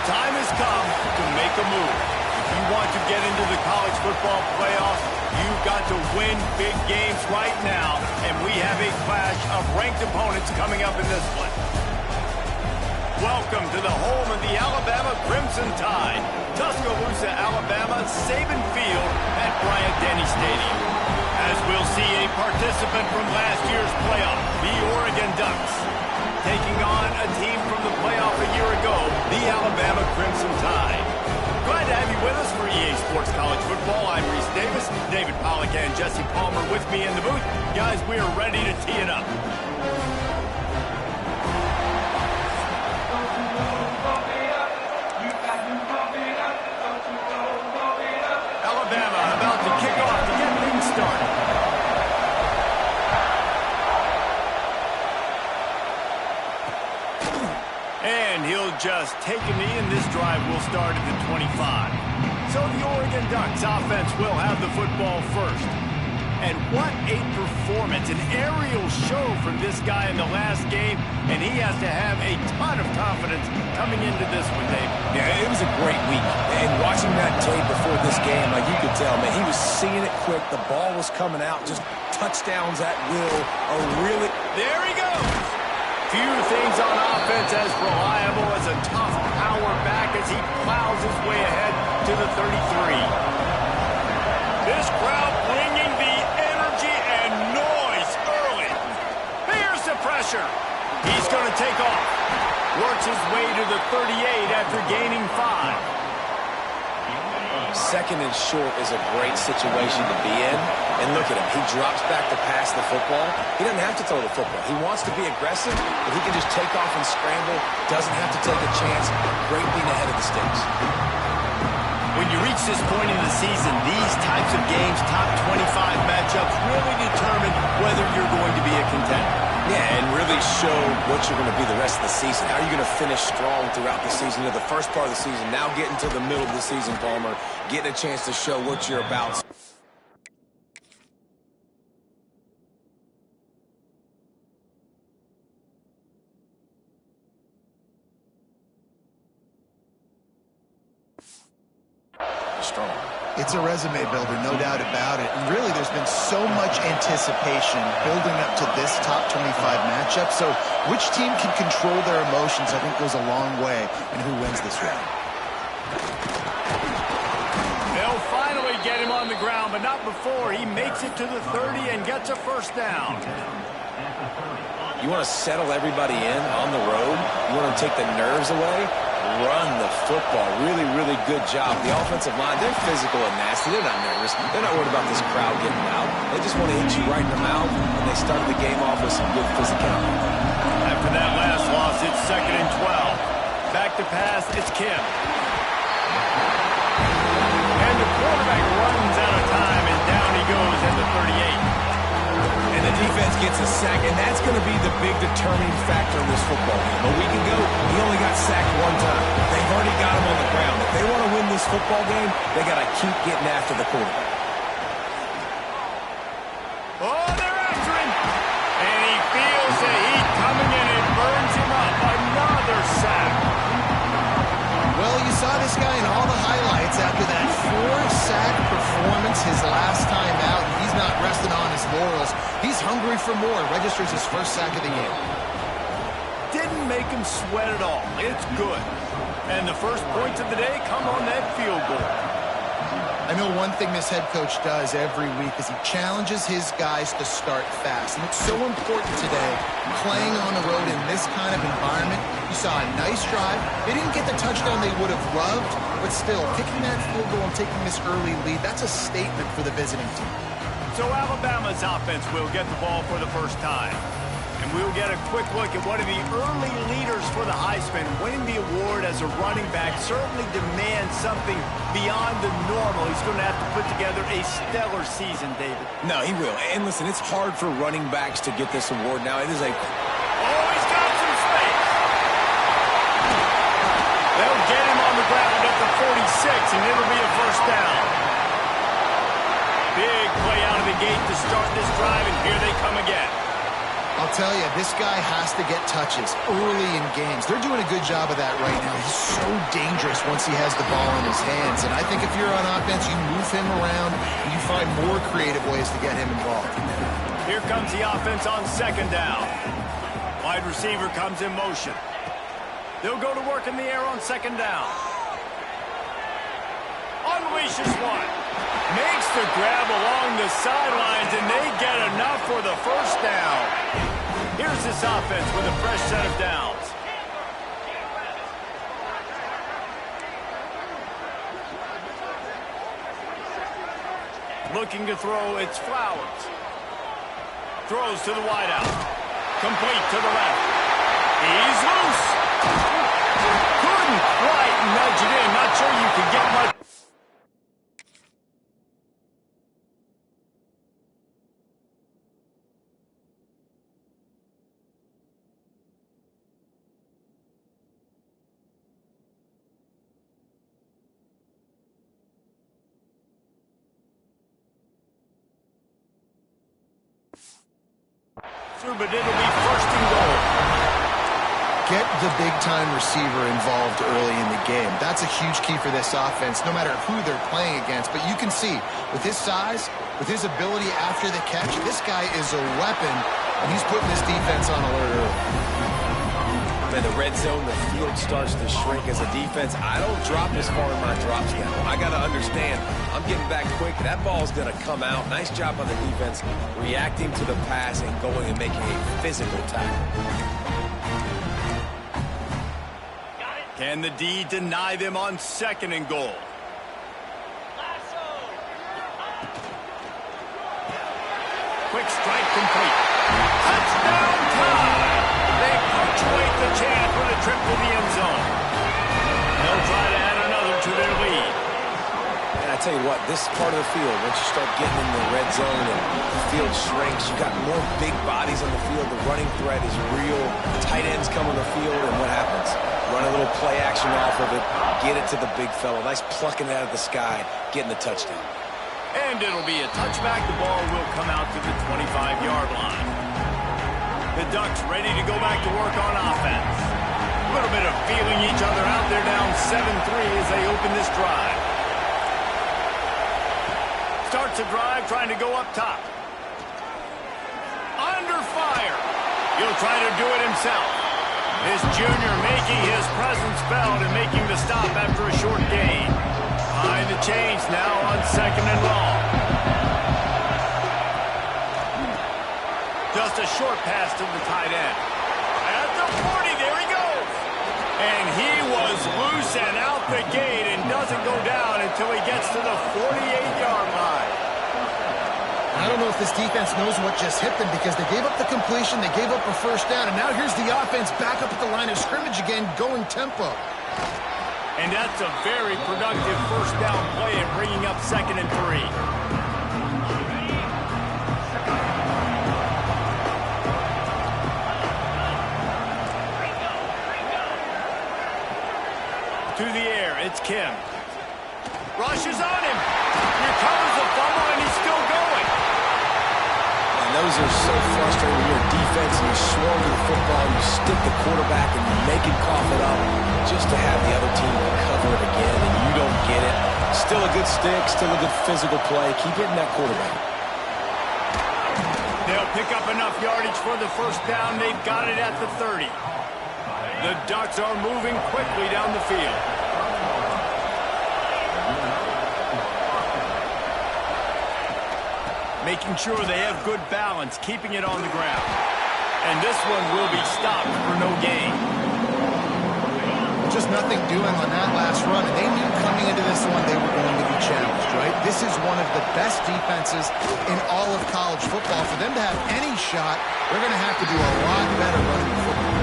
time has come to make a move. If you want to get into the college football playoffs, you've got to win big games right now, and we have a clash of ranked opponents coming up in this one. Welcome to the home of the Alabama Crimson Tide, Tuscaloosa, Alabama, Saban Field at Bryant-Denny Stadium. As we'll see a participant from last year's playoff, the Oregon Ducks, taking on a team from the playoff a year ago, the Alabama Crimson Tide. Glad to have you with us for EA Sports College Football. I'm Reese Davis, David Pollack and Jesse Palmer with me in the booth. Guys, we are ready to tee it up. Alabama about to kick off to get things started. And he'll just take a knee, and this drive will start at the 25. So the Oregon Ducks offense will have the football first. And what a performance, an aerial show from this guy in the last game, and he has to have a ton of confidence coming into this one, Dave. Yeah, it was a great week. And watching that tape before this game, like you could tell, man, he was seeing it quick. The ball was coming out, just touchdowns at will. There he goes. Few things on offense as reliable as a tough power back as he plows his way ahead to the 33. This crowd bringing the energy and noise early. Here's the pressure. He's going to take off. Works his way to the 38 after gaining 5. Second and short is a great situation to be in. And look at him. He drops back to pass the football. He doesn't have to throw the football. He wants to be aggressive, but he can just take off and scramble. Doesn't have to take a chance. Great being ahead of the sticks. When you reach this point in the season, these types of games, top 25 matchups, really determine whether you're going to be a contender. Yeah, and really show what you're going to be the rest of the season. How are you going to finish strong throughout the season? You know, the first part of the season, now getting to the middle of the season, Palmer, getting a chance to show what you're about. Strong. It's a resume builder, no doubt about it. And really, there's been so much anticipation building up to this top 25 matchup. So which team can control their emotions, I think, goes a long way in who wins this round. They'll finally get him on the ground, but not before he makes it to the 30 and gets a first down. You want to settle everybody in on the road? You want to take the nerves away? Run the football. Really, really good job. The offensive line, they're physical and nasty. They're not nervous. They're not worried about this crowd getting out. They just want to hit you right in the mouth, and they started the game off with some good physicality. After that last loss, it's 2nd and 12. Back to pass, it's Kim. And the quarterback runs out of time, and down he goes at the 38. And the defense gets a sack, and that's going to be the big determining factor in this football game. A week ago, he only got sacked one time. They've already got him on the ground. If they want to win this football game, they got to keep getting after the quarterback. Oh, they're after him. And he feels the heat coming in and burns him up. Another sack. Well, you saw this guy in all the highlights after that 4-sack performance his last time out. He's not resting on his laurels. He's hungry for more. Registers his first sack of the game. Didn't make him sweat at all. It's good. And the first points of the day come on that field goal. I know one thing this head coach does every week is he challenges his guys to start fast. And it's so important today, playing on the road in this kind of environment. You saw a nice drive. They didn't get the touchdown they would have loved, but still, kicking that field goal and taking this early lead, that's a statement for the visiting team. So Alabama's offense will get the ball for the first time. And we'll get a quick look at one of the early leaders for the Heisman. Winning the award as a running back certainly demands something beyond the normal. He's going to have to put together a stellar season, David. No, he will. And listen, it's hard for running backs to get this award now. It is a... Oh, he's got some space. They'll get him on the ground at the 46, and it'll be a first down. Big play out of the gate to start this drive, and here they come again. I'll tell you, this guy has to get touches early in games. They're doing a good job of that right now. He's so dangerous once he has the ball in his hands. And I think if you're on offense, you move him around and you find more creative ways to get him involved. Here comes the offense on second down. Wide receiver comes in motion. They'll go to work in the air on second down. Unleashes one. Makes the grab along the sidelines, and they get enough for the first down. Here's this offense with a fresh set of downs. Looking to throw, it's Flowers. Throws to the wideout. Complete to the left. He's loose. Couldn't quite nudge it in. Not sure you could get much. But it'll be first and goal. Get the big-time receiver involved early in the game. That's a huge key for this offense, no matter who they're playing against. But you can see, with his size, with his ability after the catch, this guy is a weapon, and he's putting this defense on alert early. In the red zone, the field starts to shrink as a defense. I don't drop as far in my drops now. I got to understand, I'm getting back quick. That ball's going to come out. Nice job on the defense reacting to the pass and going and making a physical tackle. Can the D deny them on second and goal? Quick strike complete. Touchdown time! They punctuate the chance with a trip to the end zone. They'll try to add another to their lead. And I tell you what, this part of the field, once you start getting in the red zone and the field shrinks, you got more big bodies on the field. The running threat is real. Tight ends come on the field, and what happens? Run a little play action off of it, get it to the big fella. Nice plucking it out of the sky, getting the touchdown. And it'll be a touchback. The ball will come out to the 25-yard line. The Ducks ready to go back to work on offense. A little bit of feeling each other out. They're down 7-3 as they open this drive. Starts a drive trying to go up top. Under fire. He'll try to do it himself. This junior making his presence felt and making the stop after a short gain. Behind the chains now on second and long. Just a short pass to the tight end. At the 40, there he goes. And he was loose and out the gate and doesn't go down until he gets to the 48-yard line. I don't know if this defense knows what just hit them because they gave up the completion, they gave up a first down, and now here's the offense back up at the line of scrimmage again, going tempo. And that's a very productive first down play and bringing up second and 3. To the air, it's Kim. Rushes on him. Here comes the fumble, and he's still going. And those are so frustrating. You're a defense, and you swarm to the football, you stick the quarterback, and you make him cough it up just to have the other team recover it again, and you don't get it. Still a good stick, still a good physical play. Keep hitting that quarterback. They'll pick up enough yardage for the first down. They've got it at the 30. The Ducks are moving quickly down the field. Making sure they have good balance, keeping it on the ground. And this one will be stopped for no gain. Just nothing doing on that last run, and they knew coming into this one they were going to be challenged, right? This is one of the best defenses in all of college football. For them to have any shot, they're going to have to do a lot better running the football.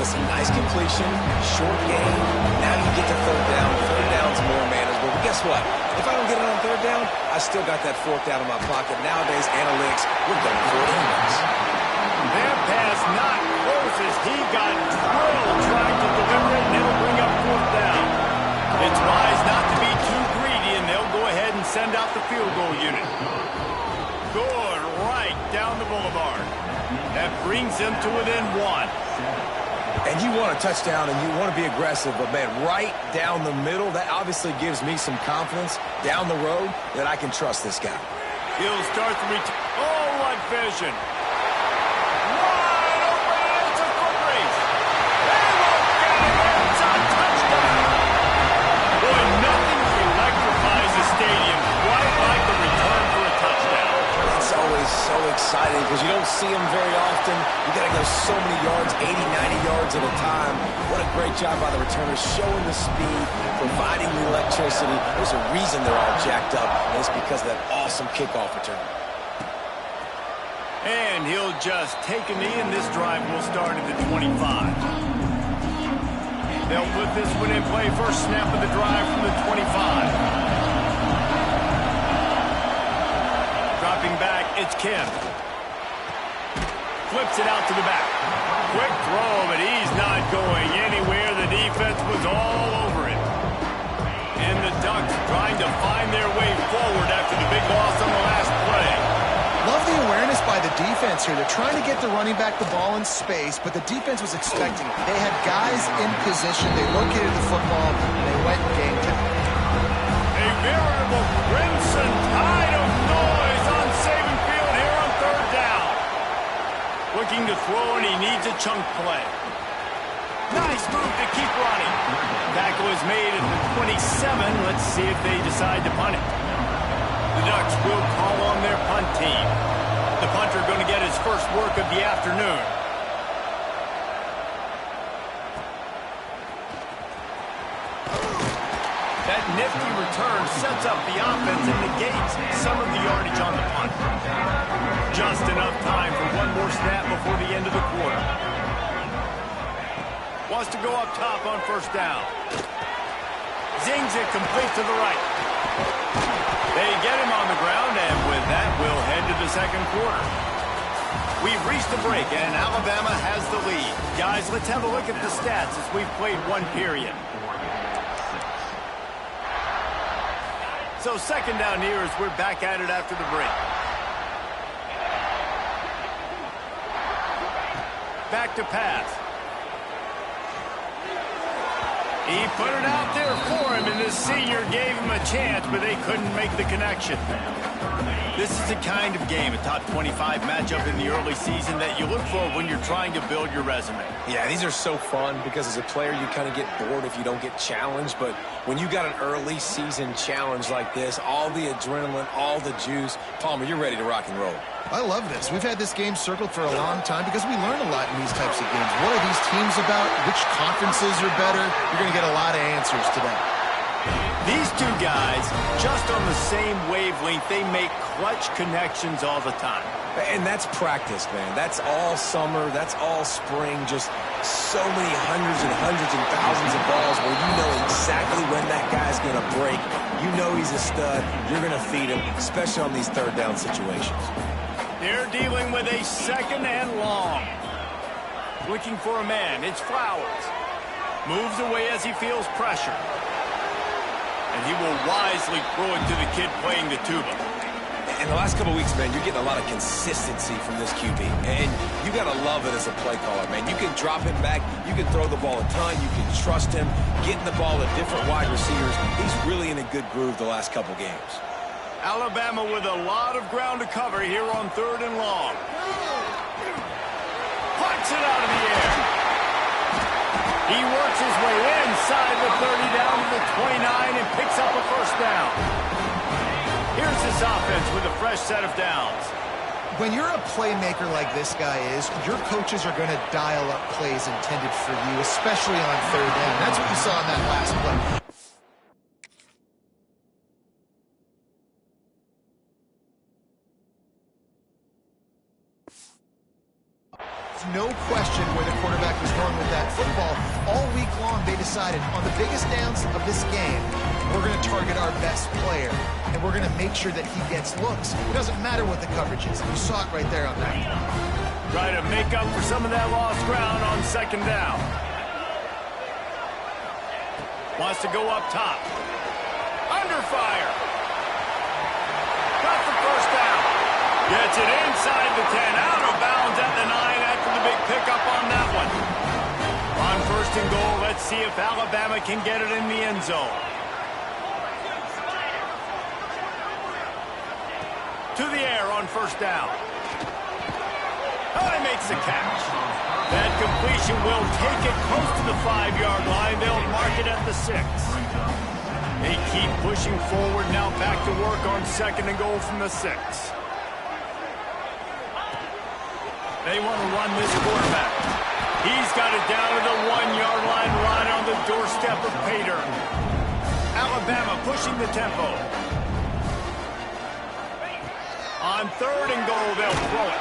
Listen, nice completion, short game. Now you get to third down. Third down's more manageable. But guess what? If I don't get it on third down, I still got that fourth down in my pocket. Nowadays, analytics, we're going for it anyways. That pass not close as he got drilled trying to deliver it, and it'll bring up fourth down. It's wise not to be too greedy, and they'll go ahead and send out the field goal unit. Good right down the boulevard. That brings them to within 1. And you want a touchdown and you want to be aggressive, but, man, right down the middle, that obviously gives me some confidence down the road that I can trust this guy. He'll start the return. Oh, what vision. Wide open. It's a foot race. They won't get it. It's a touchdown. Boy, nothing electrifies the stadium quite like the return for a touchdown. It's always so exciting because you don't see them very often. You got to go so many yards, 80, 90 yards at a time. What a great job by the returners, showing the speed, providing the electricity. There's a reason they're all jacked up, and it's because of that awesome kickoff return. And he'll just take a knee, and this drive will start at the 25. They'll put this one in play. First snap of the drive from the 25. Dropping back, it's Kim. Flips it out to the back. Quick throw, but he's not going anywhere. The defense was all over it. And the Ducks trying to find their way forward after the big loss on the last play. Love the awareness by the defense here. They're trying to get the running back the ball in space, but the defense was expecting it. They had guys in position. They located the football, and they went and gained it. A veritable crimson tide of noise on Saban Field here on third down. Looking to throw, and he needs a chunk play. Nice move to keep running. Tackle is made at the 27. Let's see if they decide to punt it. The Ducks will call on their punt team. The punter going to get his first work of the afternoon. That nifty return sets up the offense and negates some of the yardage on the punt. Just enough time for one more snap before the end of the quarter. Wants to go up top on first down. Zings it complete to the right. They get him on the ground, and with that, we'll head to the second quarter. We've reached the break, and Alabama has the lead. Guys, let's have a look at the stats as we've played one period. So second down here as we're back at it after the break. Back to pass. He put it out there for him, and this senior gave him a chance, but they couldn't make the connection. This is the kind of game, a top 25 matchup in the early season, that you look for when you're trying to build your resume. Yeah, these are so fun because as a player, you kind of get bored if you don't get challenged. But when you got an early season challenge like this, all the adrenaline, all the juice, Palmer, you're ready to rock and roll. I love this. We've had this game circled for a long time because we learn a lot in these types of games. What are these teams about? Which conferences are better? You're going to get a lot of answers today. These two guys, just on the same wavelength, they make clutch connections all the time. And that's practice, man. That's all summer. That's all spring. Just so many hundreds and thousands of balls where you know exactly when that guy's going to break. You know he's a stud. You're going to feed him, especially on these third down situations. They're dealing with a second and long. Looking for a man. It's Flowers. Moves away as he feels pressure. And he will wisely throw it to the kid playing the tuba. In the last couple of weeks, man, you're getting a lot of consistency from this QB. And you got to love it as a play caller, man. You can drop it back. You can throw the ball a ton. You can trust him. Getting the ball to different wide receivers. He's really in a good groove the last couple games. Alabama with a lot of ground to cover here on third and long. Puts it out of the air. He works his way inside the 30 down to the 29 and picks up a first down. Here's this offense with a fresh set of downs. When you're a playmaker like this guy is, your coaches are going to dial up plays intended for you, especially on third down. That's what you saw in that last play. No question where the quarterback was going with that football. All week long, they decided on the biggest downs of this game, we're going to target our best player, and we're going to make sure that he gets looks. It doesn't matter what the coverage is. You saw it right there on that. Try to make up for some of that lost ground on second down. Wants to go up top. Under fire. Got the first down. Gets it inside the 10, out of bounds at the 9. and goal. Let's see if Alabama can get it in the end zone. To the air on first down. Oh, he makes the catch. That completion will take it close to the 5-yard line. They'll mark it at the 6. They keep pushing forward. Now back to work on second and goal from the 6. They want to run this quarterback. He's got it down to the 1-yard line, right on the doorstep of Pater. Alabama pushing the tempo. On third and goal, they'll throw it.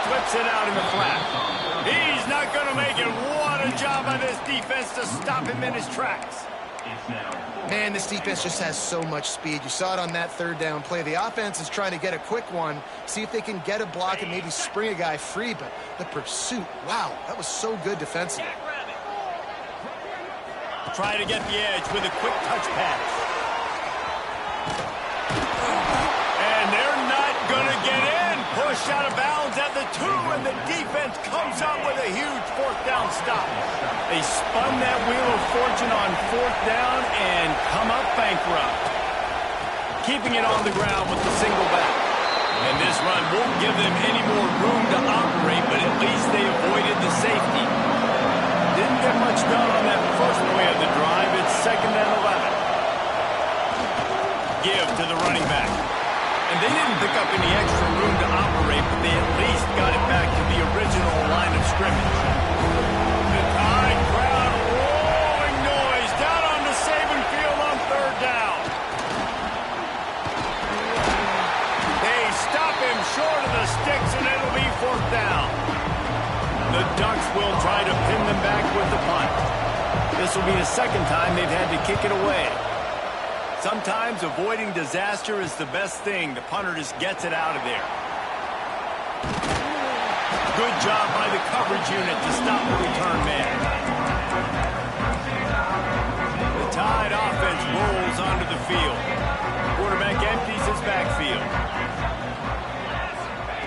Flips it out in the flat. He's not going to make it. What a job by this defense to stop him in his tracks. Man, this defense just has so much speed. You saw it on that third down play. The offense is trying to get a quick one, see if they can get a block and maybe spring a guy free, but the pursuit, wow, that was so good defensively. Try to get the edge with a quick touch pass. And they're not going to get in. Push out of bounds at the 2, and the defense comes up with a huge fourth down stop. They spun that wheel of fortune on fourth down and come up bankrupt. Keeping it on the ground with the single back. And this run won't give them any more room to operate, but at least they avoided the safety. Didn't get much done on that first play of the drive. It's 2nd and 11. Give to the running back. And they didn't pick up any extra room to operate, but they at least got it back to the original line of scrimmage. The Tide crowd rolling noise down on the Saban field on third down. They stop him short of the sticks, and it'll be fourth down. The Ducks will try to pin them back with the punt. This will be the second time they've had to kick it away. Sometimes avoiding disaster is the best thing. The punter just gets it out of there. Good job by the coverage unit to stop the return man. The Tide offense rolls onto the field. Quarterback empties his backfield.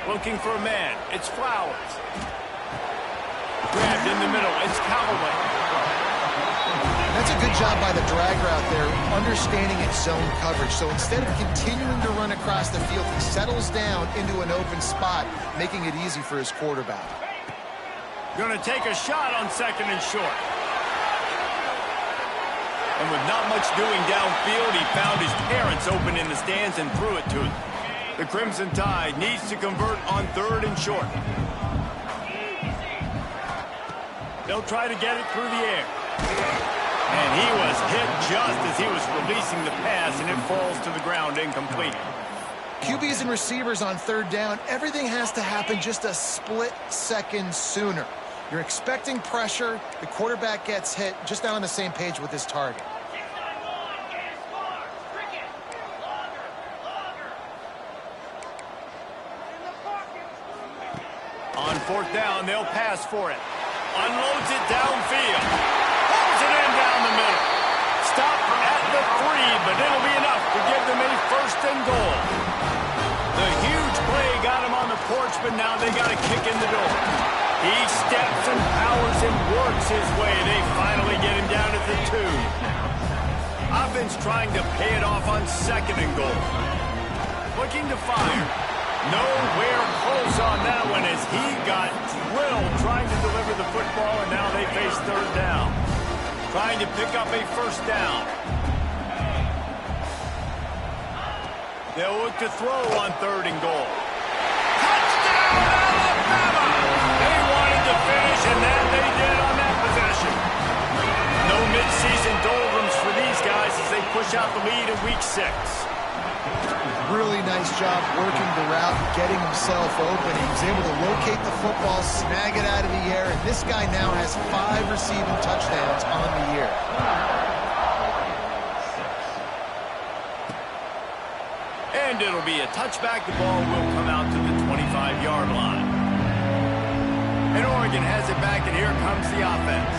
Looking for a man. It's Flowers. Grabbed in the middle. It's Callaway. That's a good job by the drag route there, understanding its zone coverage. So instead of continuing to run across the field, he settles down into an open spot, making it easy for his quarterback. Going to take a shot on second and short. And with not much doing downfield, he found his parents open in the stands and threw it to them. The Crimson Tide needs to convert on third and short. They'll try to get it through the air. And he was hit just as he was releasing the pass, and it falls to the ground incomplete. QBs and receivers on third down, everything has to happen just a split second sooner. You're expecting pressure, the quarterback gets hit, just not on the same page with his target. On fourth down, they'll pass for it. Unloads it downfield. Pulls it in down the middle. Stop at the 3, but it'll be enough to give them a first and goal. The huge play got him on the porch, but now they got to kick in the door. He steps and powers and works his way. They finally get him down at the 2. Offense trying to pay it off on second and goal. Looking to fire. Nowhere close on that one as he got drilled trying to deliver the football, and now they face third down. Trying to pick up a first down. They'll look to throw on third and goal. Touchdown, Alabama! They wanted to finish, and that they did on that possession. No midseason doldrums for these guys as they push out the lead in week 6. Really nice job working the route, getting himself open. He was able to locate the football, snag it out of the air, and this guy now has 5 receiving touchdowns on the year. And it'll be a touchback. The ball will come out to the 25-yard line. And Oregon has it back, and here comes the offense.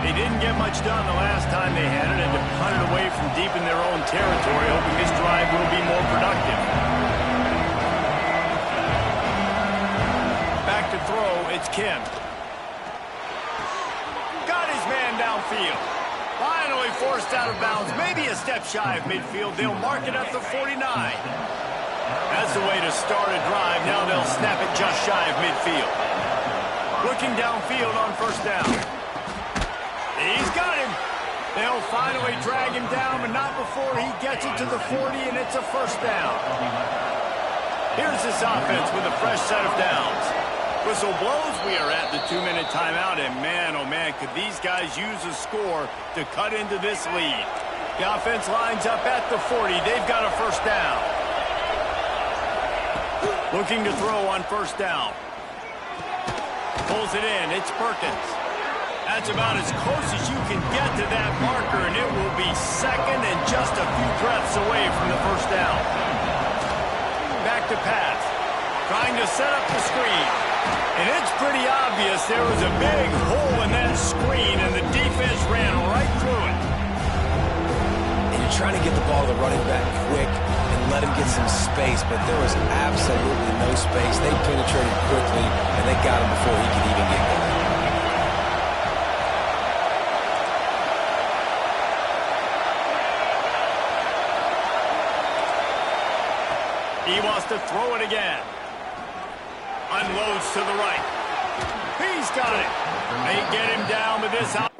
They didn't get much done the last time they had it, and to punt it away from deep in their own territory, hoping this drive will be more productive. Back to throw, it's Kim. Got his man downfield. Finally forced out of bounds, maybe a step shy of midfield. They'll mark it at the 49. That's the way to start a drive. Now they'll snap it just shy of midfield. Looking downfield on first down. He's got him. They'll finally drag him down, but not before he gets it to the 40, and it's a first down. Here's this offense with a fresh set of downs. Whistle blows, we are at the 2-minute timeout, and man, oh man, could these guys use a score to cut into this lead. The offense lines up at the 40. They've got a first down. Looking to throw on first down. Pulls it in. It's Perkins. That's about as close as you can get to that marker, and it will be second and just a few breaths away from the first down. Back to pass. Trying to set up the screen. And it's pretty obvious there was a big hole in that screen, and the defense ran right through it. And you're trying to get the ball to the running back quick and let him get some space, but there was absolutely no space. They penetrated quickly, and they got him before he could even get going. He wants to throw it again. Unloads to the right. He's got it. They get him down with this out.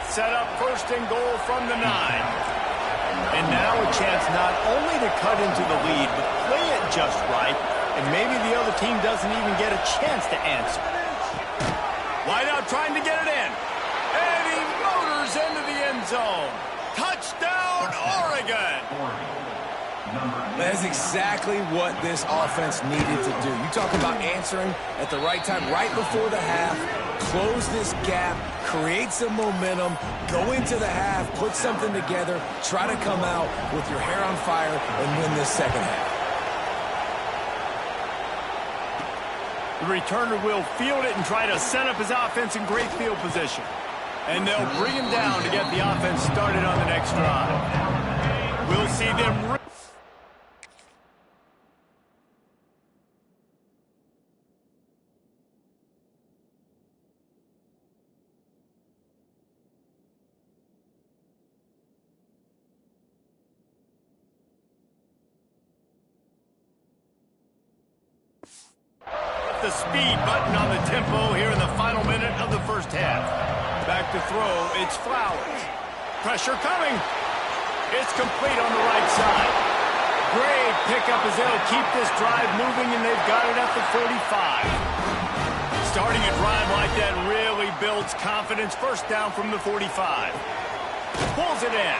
Set up first and goal from the 9. And now a chance not only to cut into the lead, but play it just right. And maybe the other team doesn't even get a chance to answer. Wide out trying to get it in. And he motors into the end zone. Touchdown, Oregon. That's exactly what this offense needed to do. You talk about answering at the right time, right before the half, close this gap, create some momentum, go into the half, put something together, try to come out with your hair on fire and win this second half. The returner will field it and try to set up his offense in great field position. And they'll bring him down to get the offense started on the next drive. We'll see them... the speed button on the tempo here in the final minute of the first half. Back to throw, it's Flowers. Pressure coming. It's complete on the right side. Great pickup as they'll keep this drive moving, and they've got it at the 45. Starting a drive like that really builds confidence. First down from the 45. Pulls it in.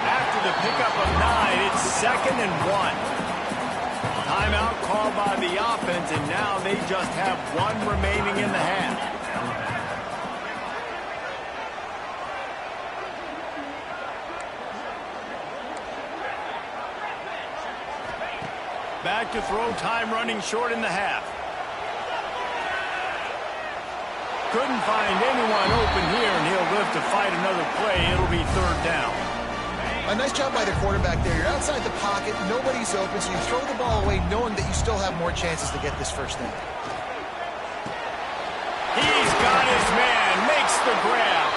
After the pickup of 9, it's 2nd and 1. Timeout called by the offense, and now they just have one remaining in the half. Back to throw, time running short in the half. Couldn't find anyone open here, and he'll live to fight another play. It'll be 3rd down. A nice job by the quarterback there. You're outside the pocket, nobody's open, so you throw the ball away knowing that you still have more chances to get this first down. He's got his man, makes the grab.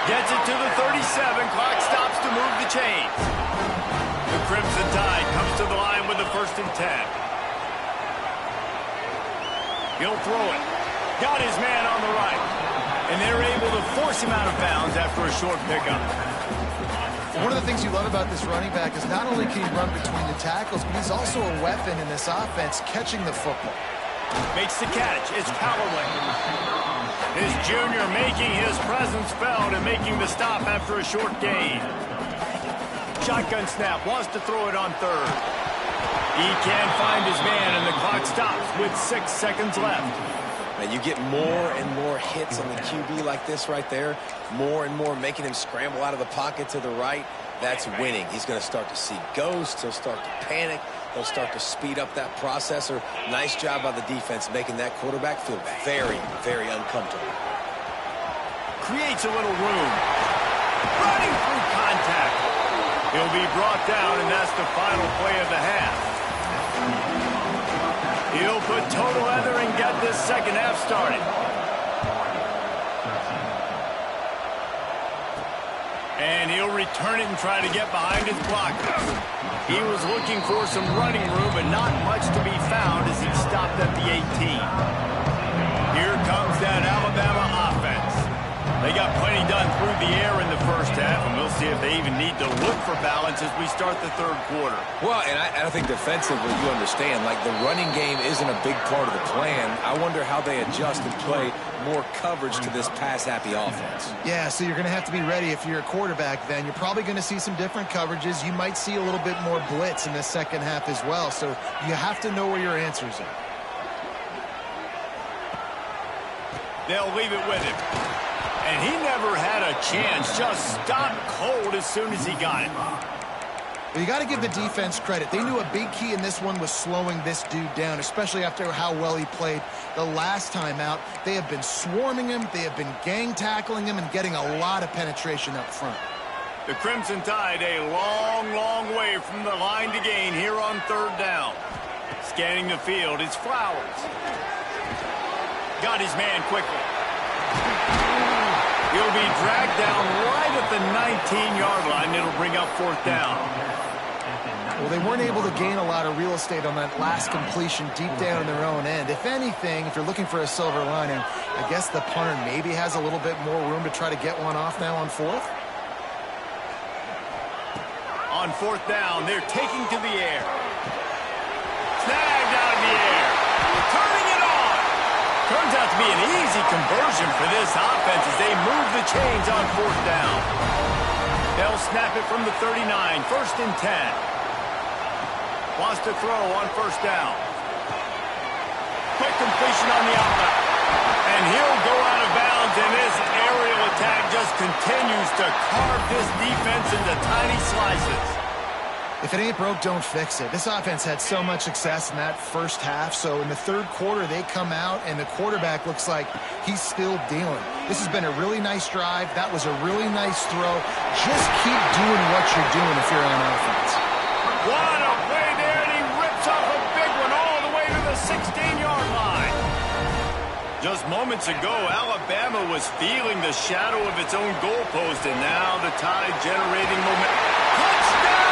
Gets it to the 37, clock stops to move the chains. The Crimson Tide comes to the line with the 1st and 10. He'll throw it. Got his man on the right. And they're able to force him out of bounds after a short pickup. One of the things you love about this running back is not only can he run between the tackles, but he's also a weapon in this offense, catching the football. Makes the catch. It's Callaway. His junior making his presence felt and making the stop after a short gain. Shotgun snap. Wants to throw it on 3rd. He can't find his man, and the clock stops with 6 seconds left. Man, you get more and more hits on the QB like this right there, more and more making him scramble out of the pocket to the right. That's winning. He's going to start to see ghosts. He'll start to panic. He'll start to speed up that processor. Nice job by the defense making that quarterback feel very, very uncomfortable. Creates a little room. Running through contact. He'll be brought down, and that's the final play of the half. He'll put total leather and get this second half started. And he'll return it and try to get behind his blocker. He was looking for some running room, but not much to be found as he stopped at the 18. Here comes that Alabama offense. They got plenty done through the air in the first half, and we'll see if they even need to look for balance as we start the third quarter. Well, and I think defensively, you understand, like the running game isn't a big part of the plan. I wonder how they adjust and play more coverage to this pass-happy offense. Yeah, so you're going to have to be ready if you're a quarterback then. You're probably going to see some different coverages. You might see a little bit more blitz in the second half as well, so you have to know where your answers are. They'll leave it with him. And he never had a chance, just stopped cold as soon as he got it. Well, you got to give the defense credit. They knew a big key in this one was slowing this dude down, especially after how well he played the last time out. They have been swarming him, they have been gang tackling him, and getting a lot of penetration up front. The Crimson Tide a long, long way from the line to gain here on third down. Scanning the field, it's Flowers. Got his man quickly. He'll be dragged down right at the 19-yard line. It'll bring up fourth down. Well, they weren't able to gain a lot of real estate on that last completion deep down in their own end. If anything, if you're looking for a silver lining, I guess the punter maybe has a little bit more room to try to get one off now on fourth. On fourth down, they're taking to the air. Snagged out of the air. Turning it on. Turns out to be an easy conversion for this offense as they move the chains on fourth down. They'll snap it from the 39, first and 10. Wants to throw on first down. Quick completion on the outlet. And he'll go out of bounds, and this aerial attack just continues to carve this defense into tiny slices. If it ain't broke, don't fix it. This offense had so much success in that first half, so in the third quarter, they come out, and the quarterback looks like he's still dealing. This has been a really nice drive. That was a really nice throw. Just keep doing what you're doing if you're on offense. What a play there, and he rips off a big one all the way to the 16-yard line. Just moments ago, Alabama was feeling the shadow of its own goalpost, and now the Tide generating momentum. Touchdown!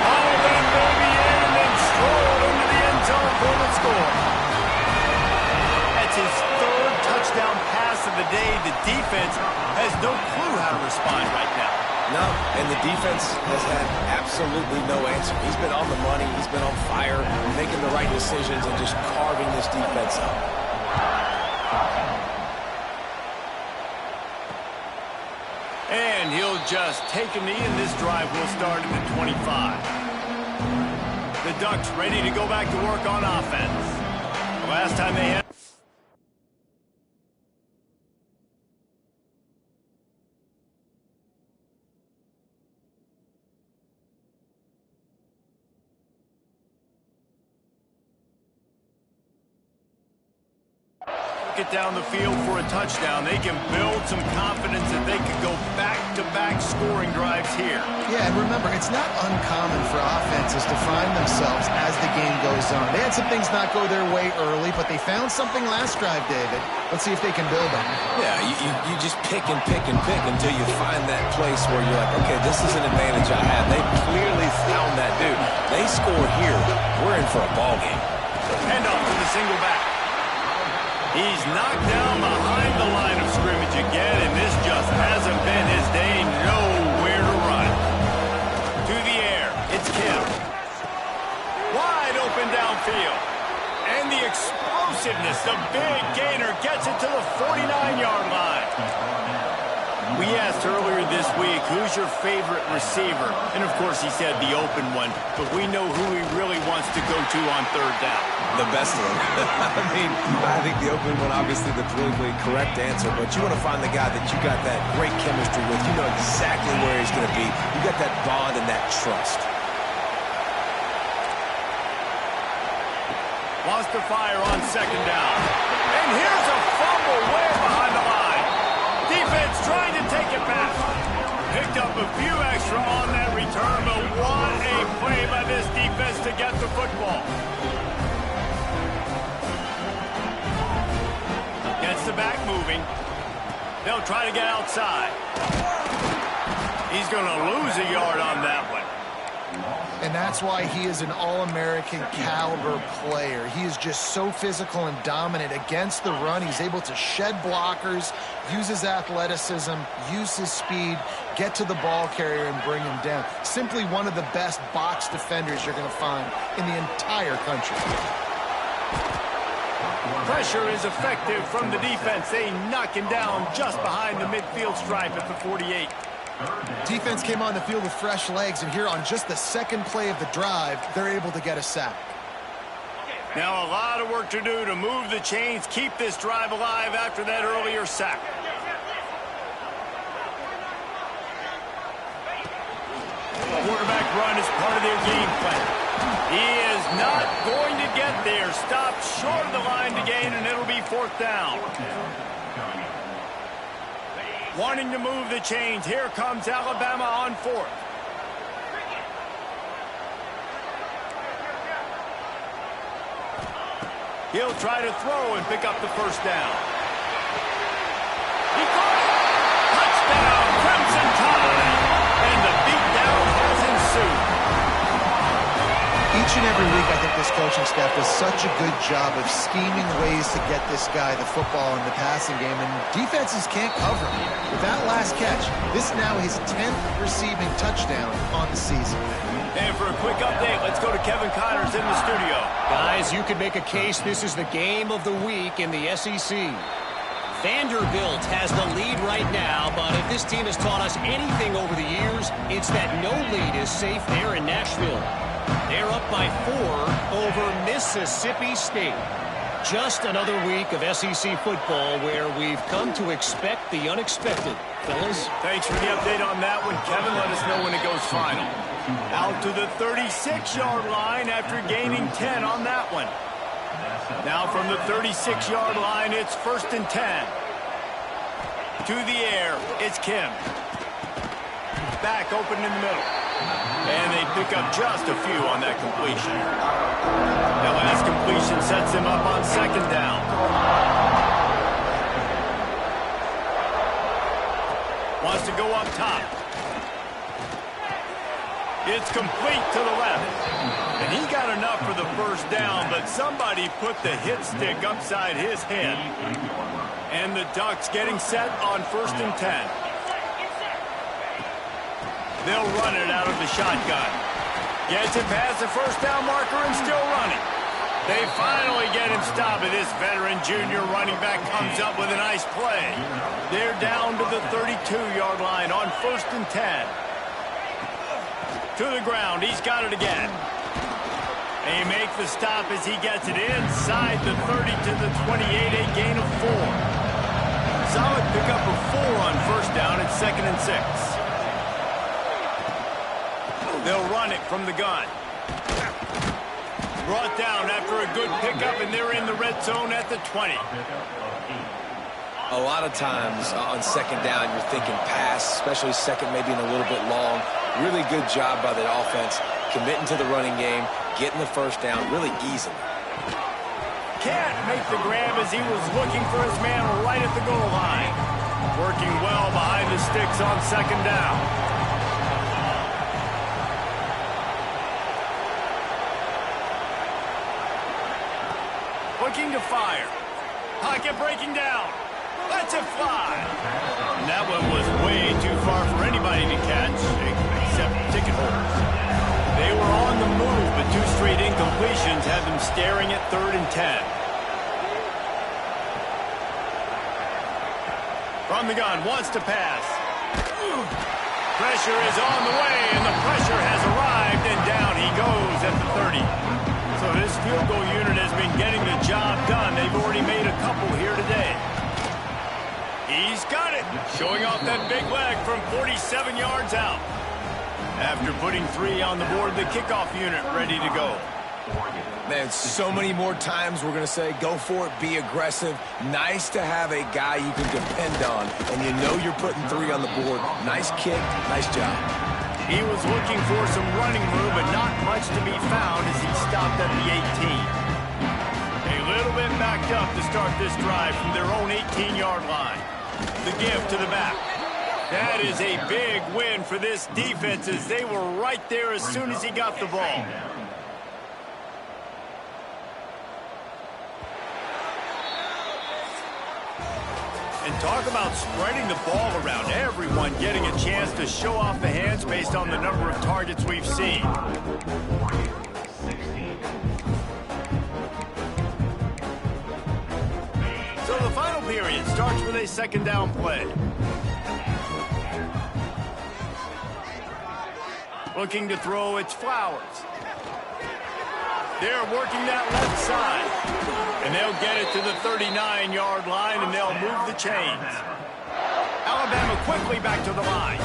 All that baby in and then strolled into the end zone for the score. That's his third touchdown pass of the day. The defense has no clue how to respond right now. No, and the defense has had absolutely no answer. He's been on the money. He's been on fire, making the right decisions and just carving this defense up. And he'll just take a knee, and this drive will start at the 25. The Ducks ready to go back to work on offense. The last time they had... Get down the field for a touchdown. They can build some confidence that they could go back-to-back scoring drives here. Yeah, and remember, it's not uncommon for offenses to find themselves as the game goes on. They had some things not go their way early, but they found something last drive, David. Let's see if they can build on it. Yeah, you just pick and pick and pick until you find that place where you're like, okay, this is an advantage I have. They clearly found that dude. They score here. We're in for a ball game. Hand off to the single back. He's knocked down behind the line of scrimmage again, and this just hasn't been his day. Nowhere to run. To the air, it's Kim. Wide open downfield. And the explosiveness, the big gainer gets it to the 49-yard line. We asked earlier this week, who's your favorite receiver? And, of course, he said the open one. But we know who he really wants to go to on third down. The best one. I think the open one, obviously, the politically correct answer. But you want to find the guy that you got that great chemistry with. You know exactly where he's going to be. You got that bond and that trust. Wants to fire on second down. And here's a fumble way behind the line. Defense trying to take it back. Picked up a few extra on that return, but what a play by this defense to get the football. Gets the back moving. They'll try to get outside. He's going to lose a yard on that one. And that's why he is an All-American caliber player. He is just so physical and dominant against the run. He's able to shed blockers, use his athleticism, use his speed, get to the ball carrier and bring him down. Simply one of the best box defenders you're going to find in the entire country. Pressure is effective from the defense. They knock him down just behind the midfield stripe at the 48. Defense came on the field with fresh legs, and here on just the second play of the drive, they're able to get a sack. Now a lot of work to do to move the chains, keep this drive alive after that earlier sack. Quarterback run is part of their game plan. He is not going to get there. Stopped short of the line to gain, and it'll be 4th down. Wanting to move the chains. Here comes Alabama on 4th. He'll try to throw and pick up the 1st down. He caught it. Touchdown, Crimson Tide. And the beatdown has ensued. Each and every week, I think this coaching staff does such a good job of scheming ways to get this guy the football in the passing game, and defenses can't cover him. With that last catch, this now his 10th receiving touchdown on the season. And for a quick update, let's go to Kevin Connors in the studio. Guys, you could make a case this is the game of the week in the SEC. Vanderbilt has the lead right now, but if this team has taught us anything over the years, it's that no lead is safe there in Nashville. They're up by 4 over Mississippi State. Just another week of SEC football where we've come to expect the unexpected. Fellas? Thanks for the update on that one, Kevin. Let us know when it goes final. Out to the 36-yard line after gaining 10 on that one. Now from the 36-yard line, it's 1st and 10. To the air, it's Kim. Back open in the middle. And they pick up just a few on that completion. That last completion sets him up on 2nd down. Wants to go up top. It's complete to the left. And he got enough for the 1st down, but somebody put the hit stick upside his head. And the Ducks getting set on 1st and 10. They'll run it out of the shotgun. Gets it past the 1st down marker and still running. They finally get him stopped, and this veteran junior running back comes up with a nice play. They're down to the 32-yard line on 1st and 10. To the ground. He's got it again. They make the stop as he gets it inside the 30 to the 28, a gain of 4. Solid pickup of 4 on 1st down at 2nd and 6. They'll run it from the gun. Brought down after a good pickup, and they're in the red zone at the 20. A lot of times on 2nd down, you're thinking pass, especially 2nd, maybe in a little bit long. Really good job by the offense, committing to the running game, getting the 1st down, really easily. Can't make the grab as he was looking for his man right at the goal line. Working well behind the sticks on 2nd down. Looking to fire. Pocket breaking down. Lets it fly. And that one was way too far for anybody to catch, except ticket holders. They were on the move, but 2 straight incompletions had them staring at 3rd and 10. From the gun, wants to pass. Pressure is on the way, and the pressure has arrived, and down he goes at the 30. So this field goal unit has been getting the job done. They've already made a couple here today. He's got it, showing off that big leg from 47 yards out. After putting 3 on the board, the kickoff unit ready to go. Man, so many more times we're going to say, go for it, be aggressive. Nice to have a guy you can depend on, and you know you're putting 3 on the board. Nice kick, nice job. He was looking for some running room, but not much to be found as he stopped at the 18. A little bit backed up to start this drive from their own 18-yard line. The give to the back. That is a big win for this defense as they were right there as soon as he got the ball. And talk about spreading the ball around. Everyone getting a chance to show off the hands based on the number of targets we've seen. So the final period starts with a second down play. Looking to throw, it's Flowers. They're working that left side. And they'll get it to the 39-yard line, and they'll move the chains. Alabama quickly back to the line.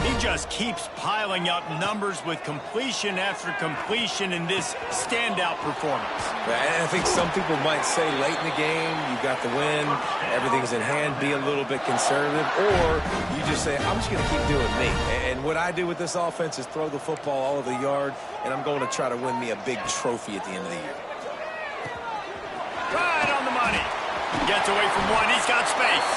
He just keeps piling up numbers with completion after completion in this standout performance. And I think some people might say late in the game, you got the win, everything's in hand, be a little bit conservative, or you just say, I'm just going to keep doing me. And what I do with this offense is throw the football all over the yard, and I'm going to try to win me a big trophy at the end of the year. Right on the money. Gets away from one. He's got space.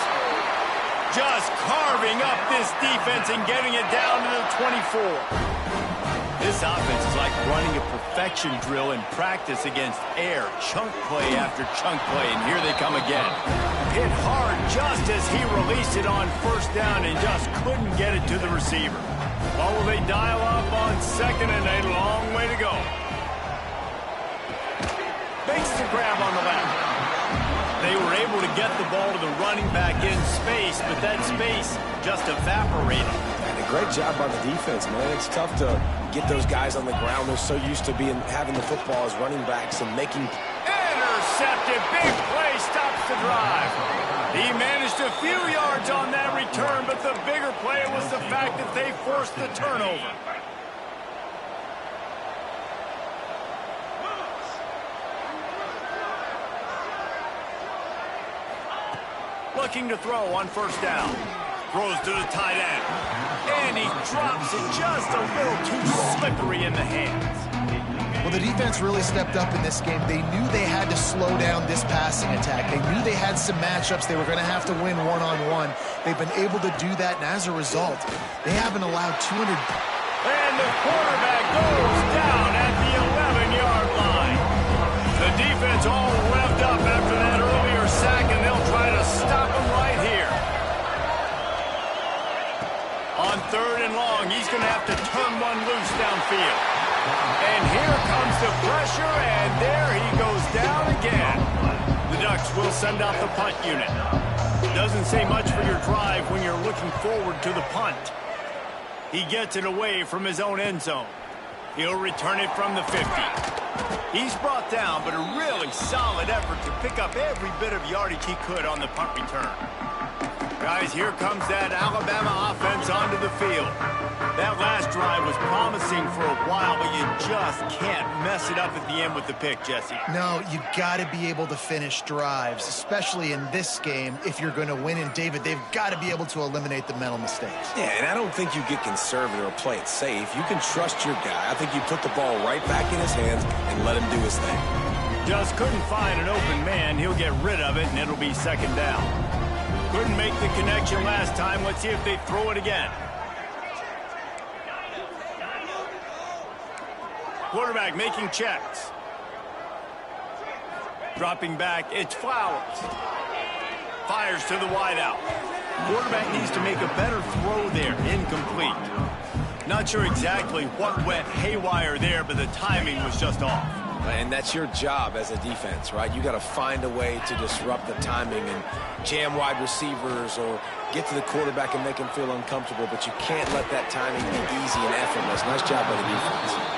Just carving up this defense and getting it down to the 24. This offense is like running a perfection drill in practice against air. Chunk play after chunk play, and here they come again. Hit hard just as he released it on first down and just couldn't get it to the receiver. Well, will they dial up on second and a long way to go? Makes the grab on the left. They were able to get the ball to the running back in space, but that space just evaporated. And a great job by the defense, man. It's tough to get those guys on the ground. They're so used to having the football as running backs and making... Intercepted. Big play stops the drive. He managed a few yards on that return, but the bigger play was the fact that they forced the turnover. Looking to throw on first down. Throws to the tight end. And he drops it just a little too slippery in the hands. Well, the defense really stepped up in this game. They knew they had to slow down this passing attack. They knew they had some matchups they were going to have to win one-on-one. They've been able to do that, and as a result, they haven't allowed 200... And the quarterback goes down at the 11-yard line. The defense all revved up after that earlier sack, and they'll try to stop him right here. On third and long, he's going to have to turn one loose downfield. And here comes the pressure, and there he goes down again. The Ducks will send out the punt unit. Doesn't say much for your drive when you're looking forward to the punt. He gets it away from his own end zone. He'll return it from the 50. He's brought down, but a really solid effort to pick up every bit of yardage he could on the punt return. Guys, here comes that Alabama offense onto the field. That last drive was promising for a while, but you just can't mess it up at the end with the pick, Jesse. No, you got to be able to finish drives, especially in this game. If you're going to win, and David, they've got to be able to eliminate the mental mistakes. Yeah, and I don't think you get conservative or play it safe. You can trust your guy. I think you put the ball right back in his hands and let him do his thing. Just couldn't find an open man. He'll get rid of it, and it'll be second down. Couldn't make the connection last time. Let's see if they throw it again. Quarterback making checks. Dropping back, it's Flowers. Fires to the wideout. Quarterback needs to make a better throw there. Incomplete. Not sure exactly what went haywire there, but the timing was just off. And that's your job as a defense, right? You got to find a way to disrupt the timing and jam wide receivers or get to the quarterback and make him feel uncomfortable, but you can't let that timing be easy and effortless. Nice job by the defense.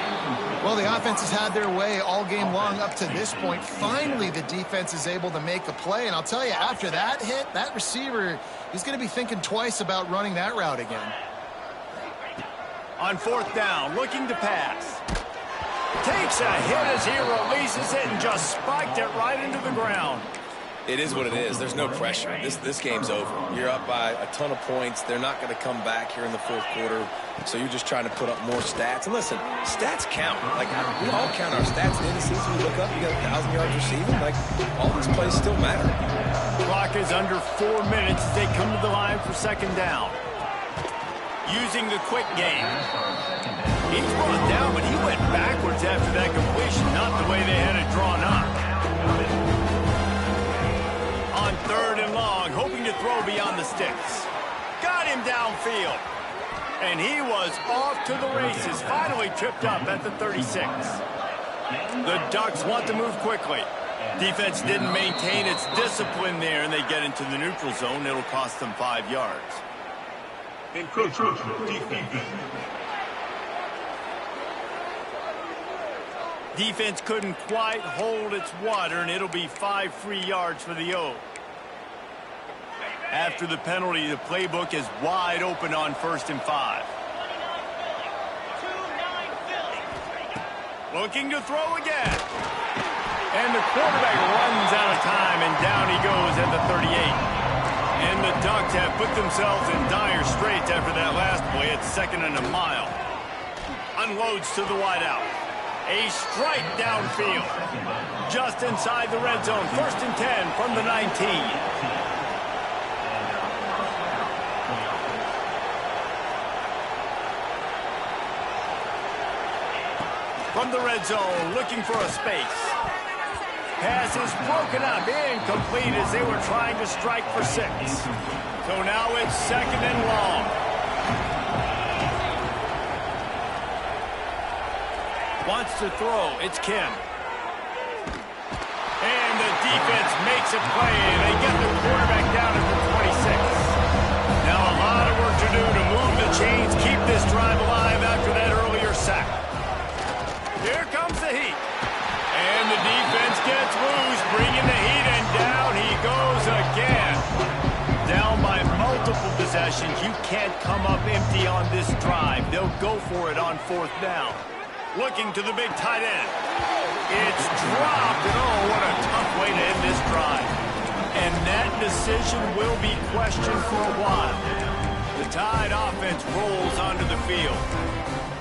Well, the offense has had their way all game long up to this point. Finally, the defense is able to make a play, and I'll tell you, after that hit, that receiver, he's going to be thinking twice about running that route again. On fourth down, looking to pass. Takes a hit as he releases it and just spiked it right into the ground. It is what it is. There's no pressure. This game's over. You're up by a ton of points. They're not going to come back here in the fourth quarter, so you're just trying to put up more stats. And listen, stats count. Like, we all count our stats. At the end of the season, we look up, you got 1,000 yards receiving. Like, all these plays still matter. Clock is under 4 minutes as they come to the line for second down. Using the quick game. He's brought down, but he went backwards after that completion, not the way they had it drawn up. On third and long, hoping to throw beyond the sticks. Got him downfield. And he was off to the races, finally tripped up at the 36. The Ducks want to move quickly. Defense didn't maintain its discipline there, and they get into the neutral zone. It'll cost them 5 yards. Defense couldn't quite hold its water, and it'll be 5 free yards for the O. After the penalty, the playbook is wide open on 1st and 5. Looking to throw again. And the quarterback runs out of time, and down he goes at the 38. And the Ducks have put themselves in dire straits after that last play. It's 2nd and a mile. Unloads to the wideout. A strike downfield. Just inside the red zone. 1st and 10 from the 19. From the red zone, looking for a space. Pass is broken up, incomplete as they were trying to strike for 6. So now it's 2nd and long. Wants to throw, it's Kim. And the defense makes a play, and they get the quarterback down at the 26. Now a lot of work to do to move the chains, keep this drive alive after that earlier sack. Here comes the heat. And the defense gets loose, bringing the heat, and down he goes again. Down by multiple possessions. You can't come up empty on this drive. They'll go for it on 4th down. Looking to the big tight end. It's dropped, and oh, what a tough way to end this drive. And that decision will be questioned for a while. The Tide offense rolls onto the field.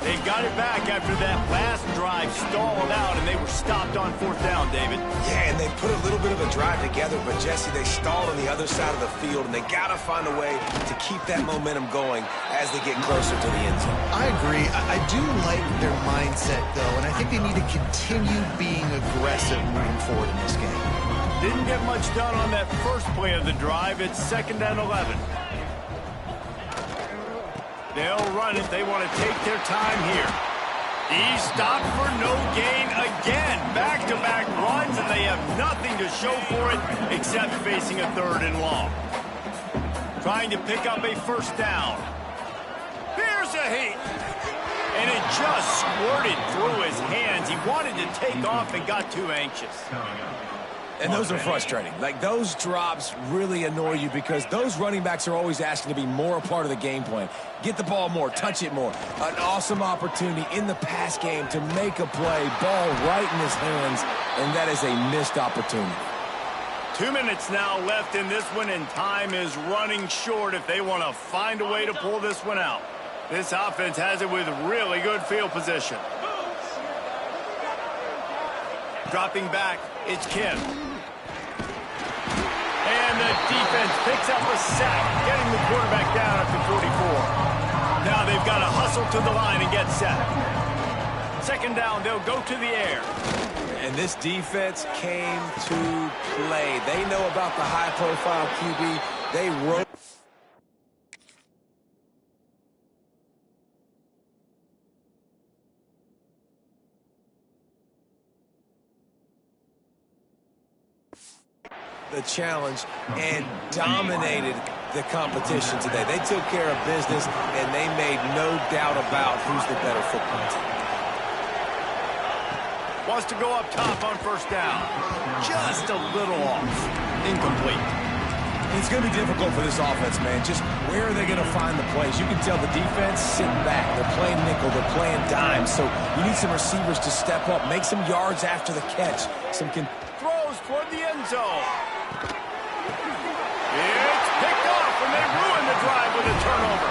They got it back after that last drive stalled out, and they were stopped on 4th down, David. Yeah, and they put a little bit of a drive together, but, Jesse, they stalled on the other side of the field, and they got to find a way to keep that momentum going as they get closer to the end zone. I agree. I do like their mindset, though, and I think they need to continue being aggressive moving forward in this game. Didn't get much done on that first play of the drive. It's 2nd and 11. They'll run it. They want to take their time here. He stopped for no gain again. Back-to-back runs, and they have nothing to show for it except facing a 3rd and long. Trying to pick up a 1st down. Here's a heat. And it just squirted through his hands. He wanted to take off and got too anxious. And those are frustrating. Like, those drops really annoy you because those running backs are always asking to be more a part of the game plan. Get the ball more, touch it more. An awesome opportunity in the pass game to make a play, ball right in his hands, and that is a missed opportunity. 2 minutes now left in this one, and time is running short if they want to find a way to pull this one out. This offense has it with really good field position. Dropping back, it's Kim. And the defense picks up a sack, getting the quarterback down at the 44. Now they've got to hustle to the line and get set. 2nd down, they'll go to the air. And this defense came to play. They know about the high-profile QB. They wrote. The challenge and dominated the competition today. They took care of business, and they made no doubt about who's the better football team. Wants to go up top on 1st down. Just a little off. Incomplete. It's going to be difficult for this offense, man. Just where are they going to find the plays? You can tell the defense sitting back. They're playing nickel. They're playing dime. So you need some receivers to step up, make some yards after the catch. Throws toward the end zone. It's picked off, and they ruin the drive with a turnover.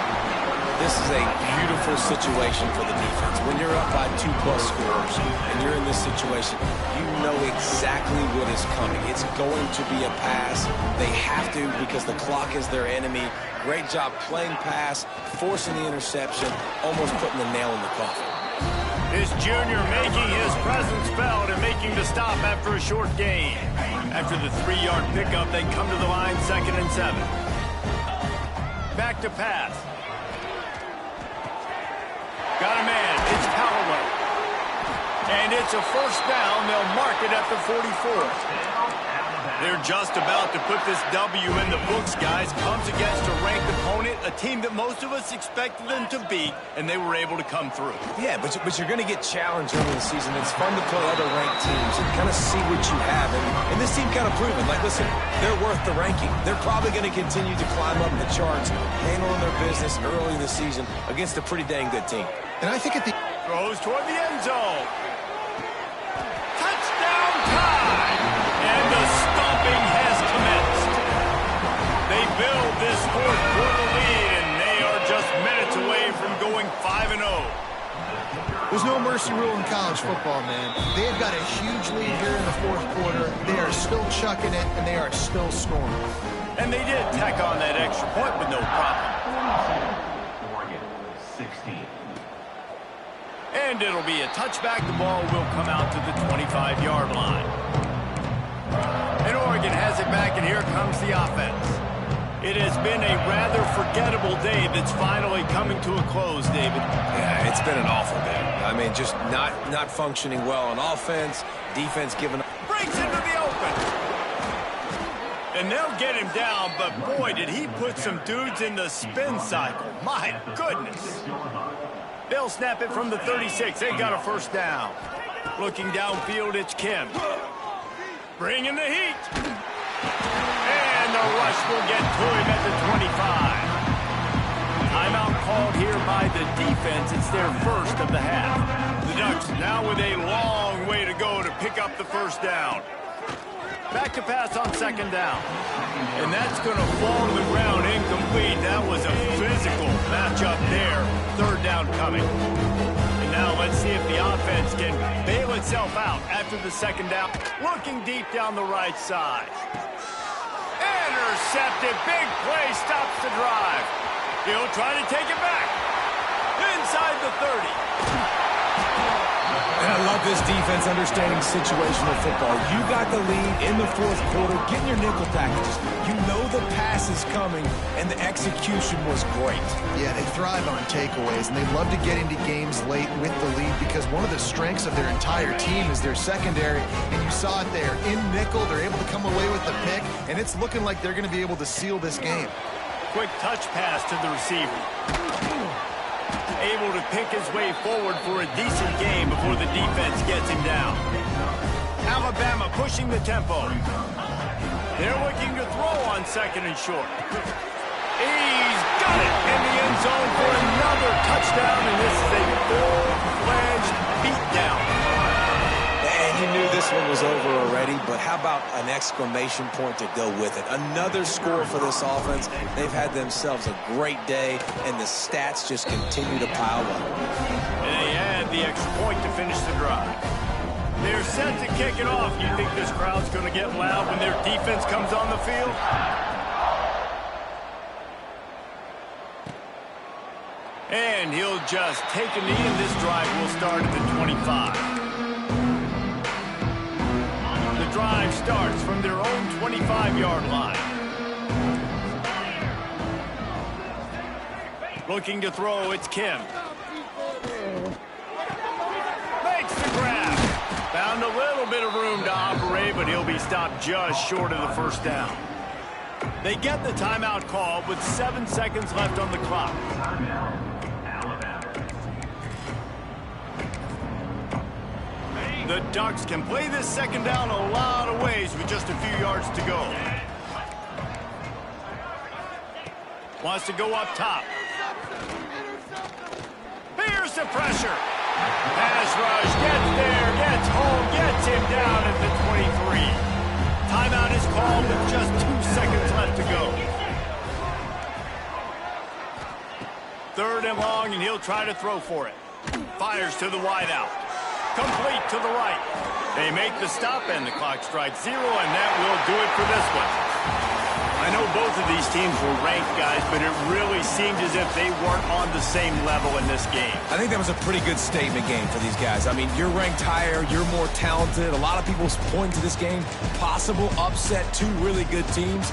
This is a beautiful situation for the defense. When you're up by 2+ scores and you're in this situation, you know exactly what is coming. It's going to be a pass. They have to because the clock is their enemy. Great job playing pass, forcing the interception, almost putting the nail in the coffin. This junior making his presence felt and making the stop after a short gain. After the 3-yard pickup, they come to the line 2nd and 7. Back to pass. Got a man. It's Callaway. And it's a first down. They'll mark it at the 44. They're just about to put this W in the books, guys. Comes against a ranked opponent, a team that most of us expected them to beat, and they were able to come through. Yeah, but you're going to get challenged early in the season. It's fun to play other ranked teams and kind of see what you have. And this team kind of proven, like, listen, they're worth the ranking. They're probably going to continue to climb up the charts, handling their business early in the season against a pretty dang good team. And I think at the... Throws toward the end zone. Touchdown time! And the stomping has commenced. They build this 4th quarter lead, and they are just minutes away from going 5-0. There's no mercy rule in college football, man. They've got a huge lead here in the 4th quarter. They are still chucking it, and they are still scoring. And they did tack on that extra point with no problem. Oregon, 16. And it'll be a touchback. The ball will come out to the 25-yard line. And Oregon has it back, and here comes the offense. It has been a rather forgettable day that's finally coming to a close, David. Yeah, it's been an awful day. I mean, just not functioning well on offense, defense giving up. Breaks into the open. And they'll get him down, but boy, did he put some dudes in the spin cycle. My goodness. They'll snap it from the 36. They got a first down. Looking downfield, it's Kim. Bringing the heat. And the rush will get to him at the 25. Timeout called here by the defense. It's their first of the half. The Ducks now with a long way to go to pick up the first down. Back to pass on 2nd down. And that's going to fall to the ground incomplete. That was a physical matchup there. 3rd down coming. And now let's see if the offense can bail itself out after the 2nd down. Looking deep down the right side. Intercepted. Big play stops the drive. He'll try to take it back. Inside the 30. And I love this defense understanding situational football. You got the lead in the 4th quarter, getting your nickel packages. You know the pass is coming, and the execution was great. Yeah, they thrive on takeaways, and they love to get into games late with the lead because one of the strengths of their entire team is their secondary, and you saw it there. In nickel, they're able to come away with the pick, and it's looking like they're going to be able to seal this game. Quick touch pass to the receiver. Able to pick his way forward for a decent game before the defense gets him down. Alabama pushing the tempo. They're looking to throw on 2nd and short. He's got it in the end zone for another touchdown, and this is a full-fledged beatdown. And you knew this one was over already, but how about an exclamation point to go with it? Another score for this offense. They've had themselves a great day, and the stats just continue to pile up. And they add the extra point to finish the drive. They're set to kick it off. You think this crowd's going to get loud when their defense comes on the field? And he'll just take a knee, and this drive will start at the 25. The drive starts from their own 25-yard line. Looking to throw, it's Kim. Makes the grab. Found a little bit of room to operate, but he'll be stopped just short of the first down. They get the timeout call with 7 seconds left on the clock. The Ducks can play this 2nd down a lot of ways with just a few yards to go. Wants to go up top. Here's the pressure. Pass rush, gets there, gets home, gets him down at the 23. Timeout is called with just 2 seconds left to go. 3rd and long, and he'll try to throw for it. Fires to the wideout. Complete to the right. They make the stop, and the clock strikes 0, and that will do it for this one. I know both of these teams were ranked, guys, but it really seemed as if they weren't on the same level in this game. I think that was a pretty good statement game for these guys. I mean, you're ranked higher, you're more talented. A lot of people point to this game, possible upset, 2 really good teams.